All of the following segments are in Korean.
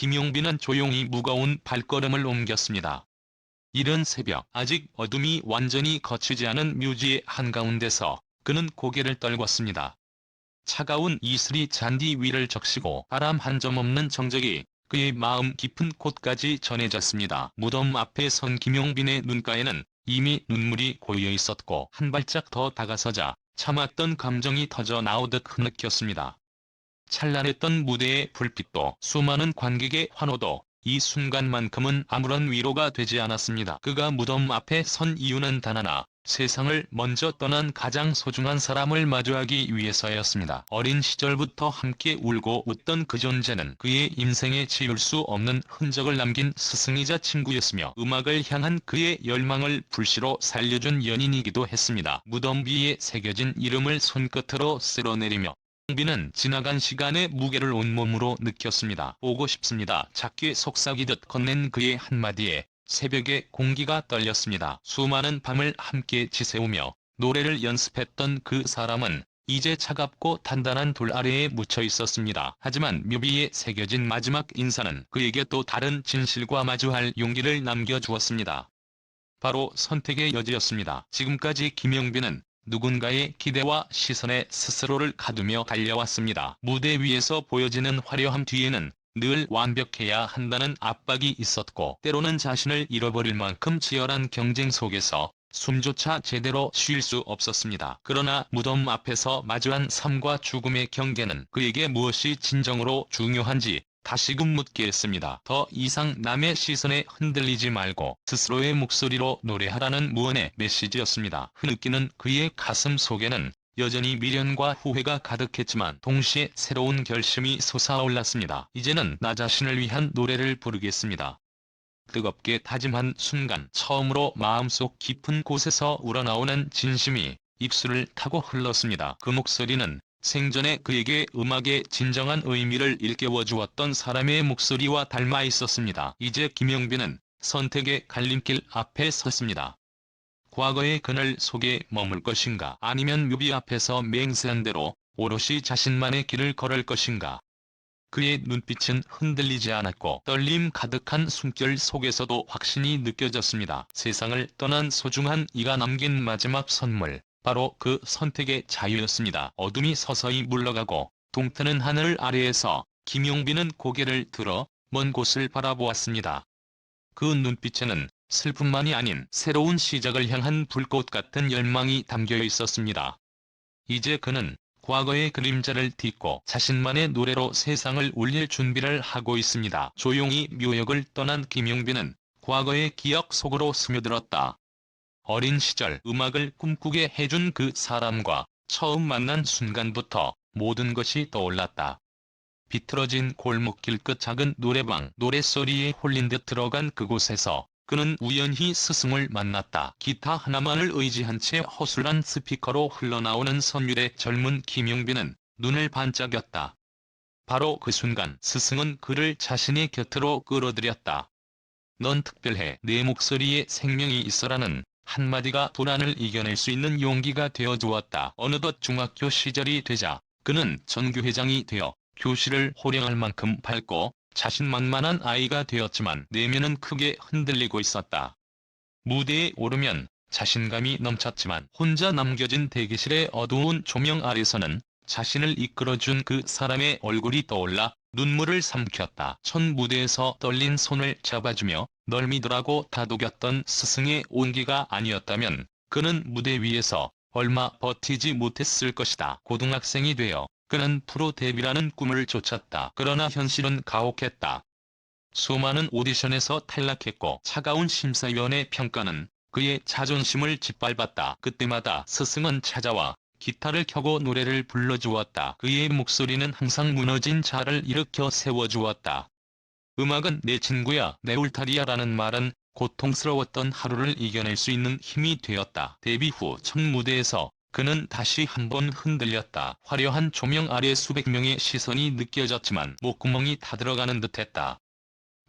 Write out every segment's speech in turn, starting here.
김용빈은 조용히 무거운 발걸음을 옮겼습니다. 이른 새벽, 아직 어둠이 완전히 거치지 않은 묘지의 한가운데서 그는 고개를 떨궜습니다. 차가운 이슬이 잔디 위를 적시고 바람 한 점 없는 정적이 그의 마음 깊은 곳까지 전해졌습니다. 무덤 앞에 선 김용빈의 눈가에는 이미 눈물이 고여 있었고 한 발짝 더 다가서자 참았던 감정이 터져 나오듯 흐느꼈습니다. 찬란했던 무대의 불빛도 수많은 관객의 환호도 이 순간만큼은 아무런 위로가 되지 않았습니다. 그가 무덤 앞에 선 이유는 단 하나, 세상을 먼저 떠난 가장 소중한 사람을 마주하기 위해서였습니다. 어린 시절부터 함께 울고 웃던 그 존재는 그의 인생에 지울 수 없는 흔적을 남긴 스승이자 친구였으며 음악을 향한 그의 열망을 불시로 살려준 연인이기도 했습니다. 무덤 위에 새겨진 이름을 손끝으로 쓸어내리며 김용빈은 지나간 시간의 무게를 온몸으로 느꼈습니다. 보고 싶습니다. 작게 속삭이듯 건넨 그의 한마디에 새벽의 공기가 떨렸습니다. 수많은 밤을 함께 지새우며 노래를 연습했던 그 사람은 이제 차갑고 단단한 돌 아래에 묻혀 있었습니다. 하지만 묘비에 새겨진 마지막 인사는 그에게 또 다른 진실과 마주할 용기를 남겨주었습니다. 바로 선택의 여지였습니다. 지금까지 김용빈은 누군가의 기대와 시선에 스스로를 가두며 달려왔습니다. 무대 위에서 보여지는 화려함 뒤에는 늘 완벽해야 한다는 압박이 있었고 때로는 자신을 잃어버릴 만큼 치열한 경쟁 속에서 숨조차 제대로 쉴 수 없었습니다. 그러나 무덤 앞에서 마주한 삶과 죽음의 경계는 그에게 무엇이 진정으로 중요한지 다시금 묻게 했습니다. 더 이상 남의 시선에 흔들리지 말고 스스로의 목소리로 노래하라는 무언의 메시지였습니다. 흐느끼는 그의 가슴 속에는 여전히 미련과 후회가 가득했지만 동시에 새로운 결심이 솟아올랐습니다. 이제는 나 자신을 위한 노래를 부르겠습니다. 뜨겁게 다짐한 순간 처음으로 마음속 깊은 곳에서 우러나오는 진심이 입술을 타고 흘렀습니다. 그 목소리는 생전에 그에게 음악의 진정한 의미를 일깨워 주었던 사람의 목소리와 닮아 있었습니다. 이제 김용빈은 선택의 갈림길 앞에 섰습니다. 과거의 그늘 속에 머물 것인가, 아니면 묘비 앞에서 맹세한 대로 오롯이 자신만의 길을 걸을 것인가. 그의 눈빛은 흔들리지 않았고 떨림 가득한 숨결 속에서도 확신이 느껴졌습니다. 세상을 떠난 소중한 이가 남긴 마지막 선물, 바로 그 선택의 자유였습니다. 어둠이 서서히 물러가고 동트는 하늘 아래에서 김용빈은 고개를 들어 먼 곳을 바라보았습니다. 그 눈빛에는 슬픔만이 아닌 새로운 시작을 향한 불꽃 같은 열망이 담겨 있었습니다. 이제 그는 과거의 그림자를 딛고 자신만의 노래로 세상을 울릴 준비를 하고 있습니다. 조용히 묘역을 떠난 김용빈은 과거의 기억 속으로 스며들었다. 어린 시절 음악을 꿈꾸게 해준 그 사람과 처음 만난 순간부터 모든 것이 떠올랐다. 비틀어진 골목길 끝 작은 노래방, 노랫소리에 홀린 듯 들어간 그곳에서 그는 우연히 스승을 만났다. 기타 하나만을 의지한 채 허술한 스피커로 흘러나오는 선율의 젊은 김용빈은 눈을 반짝였다. 바로 그 순간 스승은 그를 자신의 곁으로 끌어들였다. 넌 특별해. 내 목소리에 생명이 있어라는 한마디가 불안을 이겨낼 수 있는 용기가 되어주었다. 어느덧 중학교 시절이 되자 그는 전교회장이 되어 교실을 호령할 만큼 밝고 자신만만한 아이가 되었지만 내면은 크게 흔들리고 있었다. 무대에 오르면 자신감이 넘쳤지만 혼자 남겨진 대기실의 어두운 조명 아래서는 자신을 이끌어준 그 사람의 얼굴이 떠올라 눈물을 삼켰다. 첫 무대에서 떨린 손을 잡아주며 널 믿으라고 다독였던 스승의 온기가 아니었다면 그는 무대 위에서 얼마 버티지 못했을 것이다. 고등학생이 되어 그는 프로 데뷔라는 꿈을 쫓았다. 그러나 현실은 가혹했다. 수많은 오디션에서 탈락했고 차가운 심사위원의 평가는 그의 자존심을 짓밟았다. 그때마다 스승은 찾아와 기타를 켜고 노래를 불러주었다. 그의 목소리는 항상 무너진 자를 일으켜 세워주었다. 음악은 내 친구야, 내 울타리야 라는 말은 고통스러웠던 하루를 이겨낼 수 있는 힘이 되었다. 데뷔 후 첫 무대에서 그는 다시 한번 흔들렸다. 화려한 조명 아래 수백 명의 시선이 느껴졌지만 목구멍이 타들어가는 듯했다.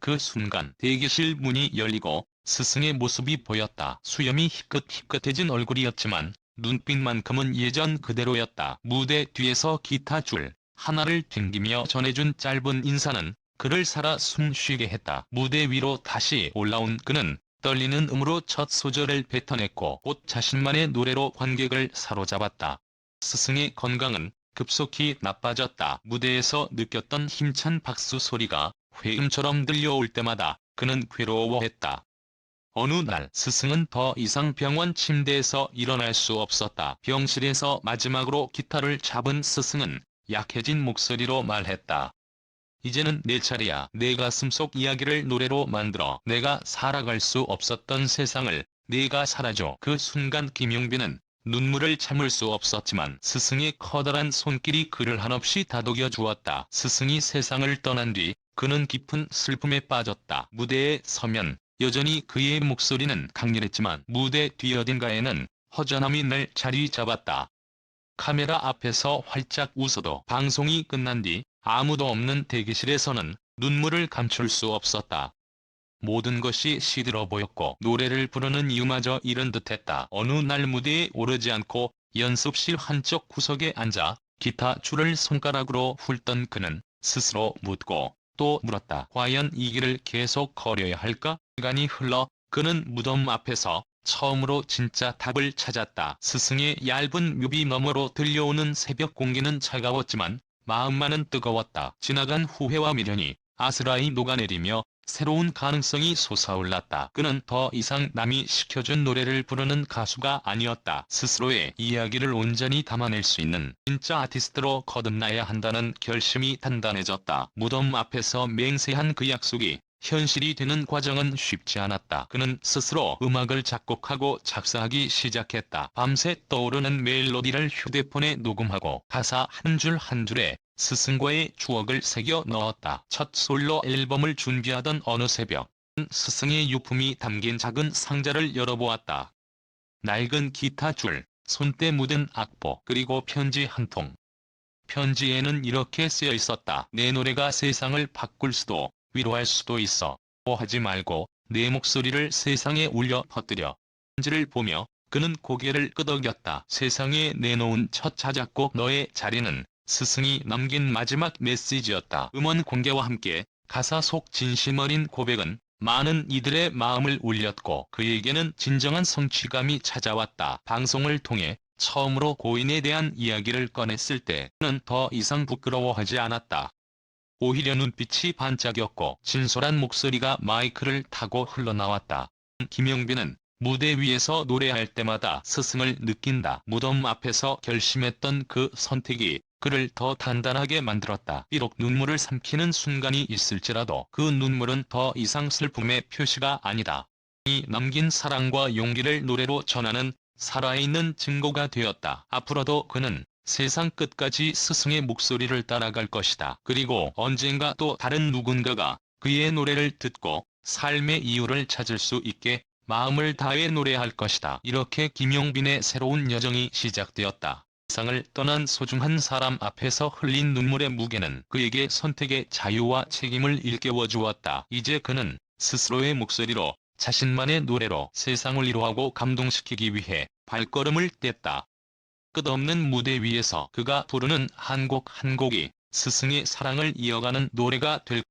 그 순간 대기실 문이 열리고 스승의 모습이 보였다. 수염이 희끗희끗해진 얼굴이었지만 눈빛만큼은 예전 그대로였다. 무대 뒤에서 기타 줄 하나를 튕기며 전해준 짧은 인사는 그를 살아 숨쉬게 했다. 무대 위로 다시 올라온 그는 떨리는 음으로 첫 소절을 뱉어냈고 곧 자신만의 노래로 관객을 사로잡았다. 스승의 건강은 급속히 나빠졌다. 무대에서 느꼈던 힘찬 박수 소리가 회음처럼 들려올 때마다 그는 괴로워했다. 어느 날 스승은 더 이상 병원 침대에서 일어날 수 없었다. 병실에서 마지막으로 기타를 잡은 스승은 약해진 목소리로 말했다. 이제는 내 차례야. 내 가슴속 이야기를 노래로 만들어 내가 살아갈 수 없었던 세상을 네가 살아줘. 그 순간 김용빈은 눈물을 참을 수 없었지만 스승의 커다란 손길이 그를 한없이 다독여 주었다. 스승이 세상을 떠난 뒤 그는 깊은 슬픔에 빠졌다. 무대에 서면 여전히 그의 목소리는 강렬했지만 무대 뒤 어딘가에는 허전함이 늘 자리 잡았다. 카메라 앞에서 활짝 웃어도 방송이 끝난 뒤 아무도 없는 대기실에서는 눈물을 감출 수 없었다. 모든 것이 시들어 보였고 노래를 부르는 이유마저 잃은 듯했다. 어느 날 무대에 오르지 않고 연습실 한쪽 구석에 앉아 기타 줄을 손가락으로 훑던 그는 스스로 묻고 또 물었다. 과연 이 길을 계속 걸어야 할까? 시간이 흘러 그는 무덤 앞에서 처음으로 진짜 답을 찾았다. 스승의 얇은 뮤비 너머로 들려오는 새벽 공기는 차가웠지만 마음만은 뜨거웠다. 지나간 후회와 미련이 아스라이 녹아내리며 새로운 가능성이 솟아올랐다. 그는 더 이상 남이 시켜준 노래를 부르는 가수가 아니었다. 스스로의 이야기를 온전히 담아낼 수 있는 진짜 아티스트로 거듭나야 한다는 결심이 단단해졌다. 무덤 앞에서 맹세한 그 약속이 현실이 되는 과정은 쉽지 않았다. 그는 스스로 음악을 작곡하고 작사하기 시작했다. 밤새 떠오르는 멜로디를 휴대폰에 녹음하고 가사 한 줄 한 줄에 스승과의 추억을 새겨 넣었다. 첫 솔로 앨범을 준비하던 어느 새벽, 스승의 유품이 담긴 작은 상자를 열어보았다. 낡은 기타 줄, 손때 묻은 악보, 그리고 편지 한 통. 편지에는 이렇게 쓰여 있었다. 내 노래가 세상을 바꿀 수도 위로할 수도 있어. 하지 말고 내 목소리를 세상에 울려 퍼뜨려. 편지를 보며 그는 고개를 끄덕였다. 세상에 내놓은 첫 자작곡 너의 자리는 스승이 남긴 마지막 메시지였다. 음원 공개와 함께 가사 속 진심 어린 고백은 많은 이들의 마음을 울렸고 그에게는 진정한 성취감이 찾아왔다. 방송을 통해 처음으로 고인에 대한 이야기를 꺼냈을 때 그는 더 이상 부끄러워하지 않았다. 오히려 눈빛이 반짝였고 진솔한 목소리가 마이크를 타고 흘러나왔다. 김용빈은 무대 위에서 노래할 때마다 스승을 느낀다. 무덤 앞에서 결심했던 그 선택이 그를 더 단단하게 만들었다. 비록 눈물을 삼키는 순간이 있을지라도 그 눈물은 더 이상 슬픔의 표시가 아니다. 이 남긴 사랑과 용기를 노래로 전하는 살아있는 증거가 되었다. 앞으로도 그는 세상 끝까지 스승의 목소리를 따라갈 것이다. 그리고 언젠가 또 다른 누군가가 그의 노래를 듣고 삶의 이유를 찾을 수 있게 마음을 다해 노래할 것이다. 이렇게 김용빈의 새로운 여정이 시작되었다. 세상을 떠난 소중한 사람 앞에서 흘린 눈물의 무게는 그에게 선택의 자유와 책임을 일깨워 주었다. 이제 그는 스스로의 목소리로 자신만의 노래로 세상을 위로하고 감동시키기 위해 발걸음을 뗐다. 끝없는 무대 위에서 그가 부르는 한 곡 한 곡이 스승의 사랑을 이어가는 노래가 될